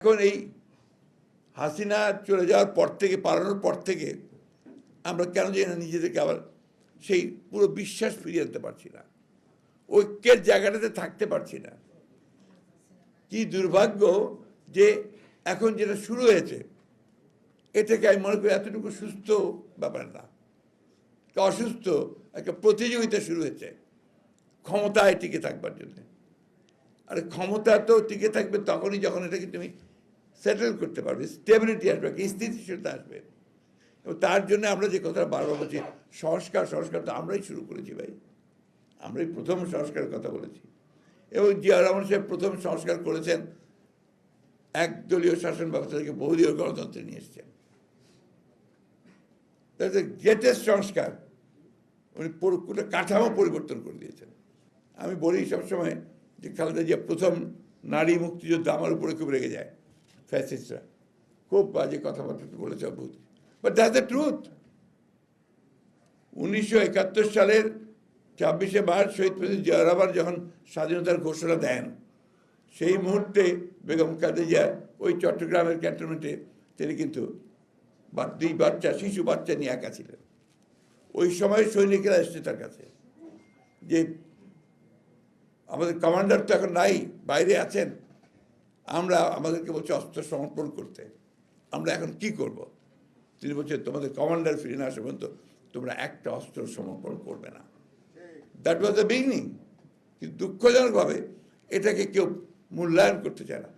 এখন এই হাসিনা চলে যাওয়ার পর থেকে, পালানোর পর থেকে আমরা কেন জানি না নিজেদেরকে আবার সেই পুরো বিশ্বাস ফিরিয়ে আনতে পারছি না, ঐক্যের জায়গাটাতে থাকতে পারছি না। কি দুর্ভাগ্য যে এখন যেটা শুরু হয়েছে এটাকে আমি মনে করি এতটুকু সুস্থ ব্যাপার না, অসুস্থ একটা প্রতিযোগিতা শুরু হয়েছে ক্ষমতায় টিকে থাকবার জন্য। আর ক্ষমতা তো টিকে থাকবে তখনই যখন এটাকে তুমি সেটেল করতে পারবে, স্টেবিলিটি আসবে, স্থিতিশীলতা আসবে। এবং তার জন্য আমরা যে কথাটা বারবার বলছি, সংস্কার তো আমরাই শুরু করেছি ভাই, আমরাই প্রথম সংস্কারের কথা বলেছি। এবং জিয়া রহমান সাহেব প্রথম সংস্কার করেছেন, একদলীয় শাসন ব্যবস্থা থেকে বহুদলীয় গণতন্ত্রে নিয়ে এসছেন। গ্রেটেস্ট সংস্কার, উনি পুরো কাঠামো পরিবর্তন করে দিয়েছেন। আমি বলি সবসময় যে খালেদা জিয়া প্রথম নারী মুক্তিযোদ্ধা, আমার উপরে খুব রেগে যায় ফ্যাসিস্টরা, খুব বাজে কথাবার্তা বলেছে অদ্ভুত, বাট দ্যাটস দ্য ট্রুথ। 1971 সালের 26শে মার্চ শহীদ প্রেসিডেন্ট জিয়া রহমান যখন স্বাধীনতার ঘোষণা দেন, সেই মুহূর্তে বেগম খালেদা জিয়া ওই চট্টগ্রামের ক্যান্টনমেন্টে তিনি কিন্তু 2 বাচ্চা, শিশু বাচ্চা নিয়ে একা ছিলেন। ওই সময় সৈনিকেরা এসছে তার কাছে যে আমাদের কমান্ডার তো এখন নাই, বাইরে আছেন, আমাদেরকে বলছে অস্ত্র সমর্পণ করতে, আমরা এখন কি করব? তিনি বলছেন তোমাদের কমান্ডার ফিরে না আসা পর্যন্ত তোমরা একটা অস্ত্র সমর্পণ করবে না। That was the beginning. কিন্তু দুঃখজনকভাবে এটাকে কেউ মূল্যায়ন করতে চায় না।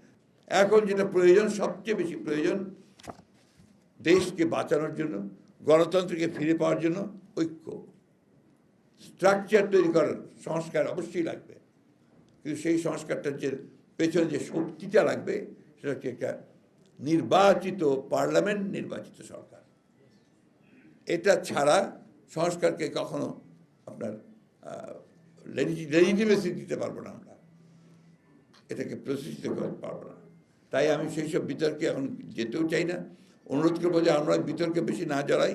এখন যেটা প্রয়োজন, সবচেয়ে বেশি প্রয়োজন দেশকে বাঁচানোর জন্য, গণতন্ত্রকে ফিরে পাওয়ার জন্য ঐক্য, স্ট্রাকচার তৈরি করার সংস্কার অবশ্যই লাগবে। কিন্তু সেই সংস্কারটার যে পেছনে যে শক্তিটা লাগবে সেটা হচ্ছে একটা নির্বাচিত পার্লামেন্ট, নির্বাচিত সরকার। এটা ছাড়া সংস্কারকে কখনো আপনার লেজিটিমেসি দিতে পারবো না, আমরা এটাকে প্রতিষ্ঠিত করতে পারবো না। তাই আমি সেই সব বিতর্কে এখন যেতেও চাই না। অনুরোধ করবো যে আমরা বিতর্কে বেশি না জড়াই।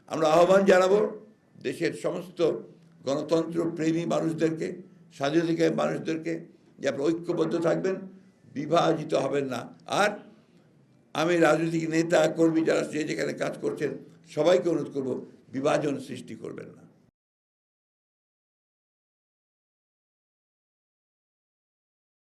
আমরা আহ্বান জানাবো দেশের সমস্ত গণতন্ত্র প্রেমী মানুষদেরকে, স্বাধীনতাকামী মানুষদেরকে, যে আপনারা ঐক্যবদ্ধ থাকবেন, বিভাজিত হবেন না। আর আমি রাজনৈতিক নেতা কর্মী যারা যেখানে কাজ করছেন সবাইকে অনুরোধ করবো বিভাজন সৃষ্টি করবেন না।